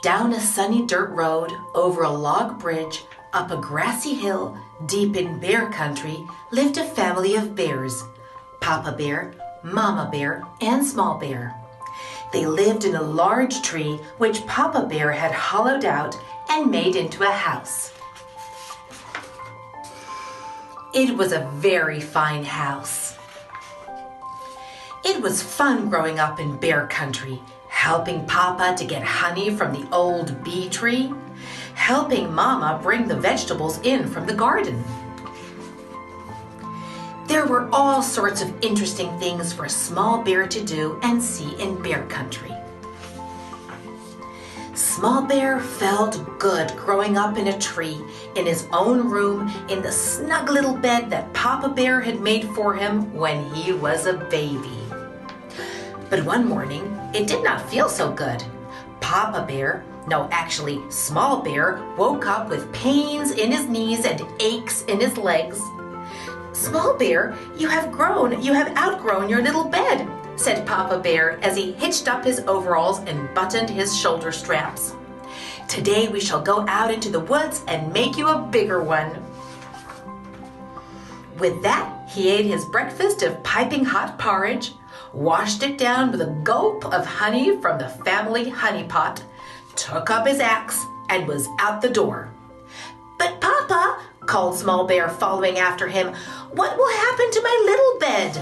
Down a sunny dirt road, over a log bridge, up a grassy hill, deep in bear country, lived a family of bears. Papa Bear, Mama Bear, and Small Bear. They lived in a large tree which Papa Bear had hollowed out and made into a house. It was a very fine house. It was fun growing up in bear country, helping Papa to get honey from the old bee tree, helping Mama bring the vegetables in from the garden. There were all sorts of interesting things for a small bear to do and see in bear country. Small Bear felt good growing up in a tree, in his own room, in the snug little bed that Papa Bear had made for him when he was a baby. But one morning, it did not feel so good. Small Bear woke up with pains in his knees and aches in his legs. "Small Bear, you have outgrown your little bed," said Papa Bear as he hitched up his overalls and buttoned his shoulder straps. "Today we shall go out into the woods and make you a bigger one." With that, he ate his breakfast of piping hot porridge, washed it down with a gulp of honey from the family honey pot, took up his axe, and was out the door. "But Papa," called Small Bear, following after him, "what will happen to my little bed?"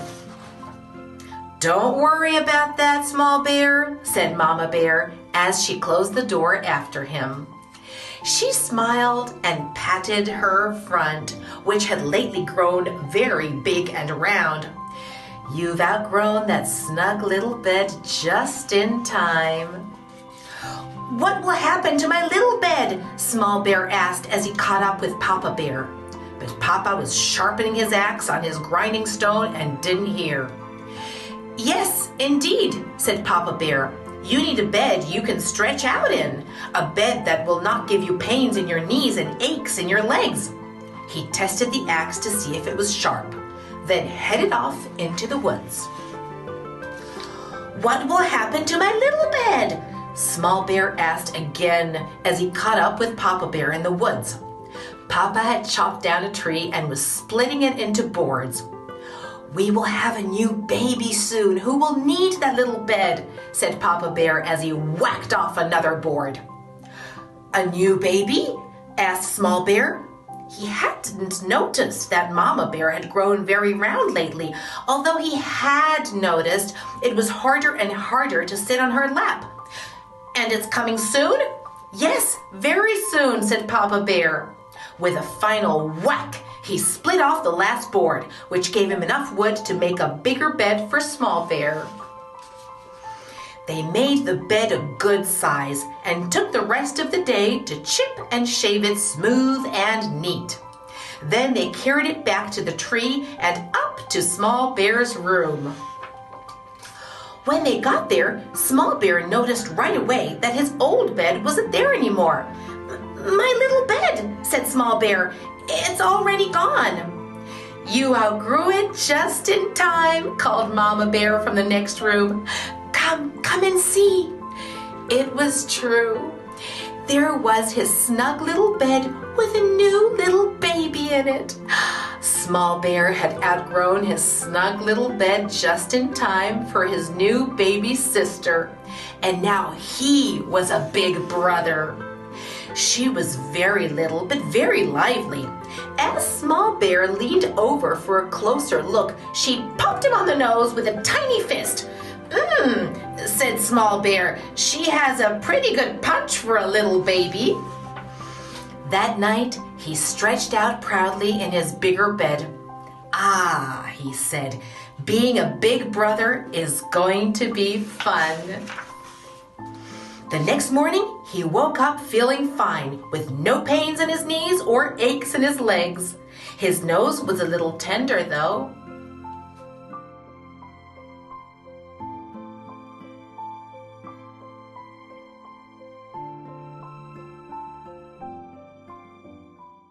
"Don't worry about that, Small Bear," said Mama Bear as she closed the door after him. She smiled and patted her front, which had lately grown very big and round. "You've outgrown that snug little bed just in time." "What will happen to my little bed?" Small Bear asked as he caught up with Papa Bear. But Papa was sharpening his axe on his grinding stone and didn't hear. "Yes, indeed," said Papa Bear. "You need a bed you can stretch out in, a bed that will not give you pains in your knees and aches in your legs." He tested the axe to see if it was sharp, then headed off into the woods. "What will happen to my little bed?" Small Bear asked again as he caught up with Papa Bear in the woods. Papa had chopped down a tree and was splitting it into boards. "We will have a new baby soon who will need that little bed," said Papa Bear as he whacked off another board. "A new baby?" asked Small Bear. He hadn't noticed that Mama Bear had grown very round lately, although he had noticed it was harder and harder to sit on her lap. "And it's coming soon?" "Yes, very soon," said Papa Bear. With a final whack, he split off the last board, which gave him enough wood to make a bigger bed for Small Bear. They made the bed a good size and took the rest of the day to chip and shave it smooth and neat. Then they carried it back to the tree and up to Small Bear's room. When they got there, Small Bear noticed right away that his old bed wasn't there anymore. "My little bed," said Small Bear. "It's already gone." "You outgrew it just in time," called Mama Bear from the next room. Come and see." It was true. There was his snug little bed with a new little baby in it. Small Bear had outgrown his snug little bed just in time for his new baby sister, and now he was a big brother. She was very little but very lively. As Small Bear leaned over for a closer look, she popped him on the nose with a tiny fist. Said Small Bear, "she has a pretty good punch for a little baby." That night, he stretched out proudly in his bigger bed. "Ah," he said, "being a big brother is going to be fun." The next morning, he woke up feeling fine, with no pains in his knees or aches in his legs. His nose was a little tender, though.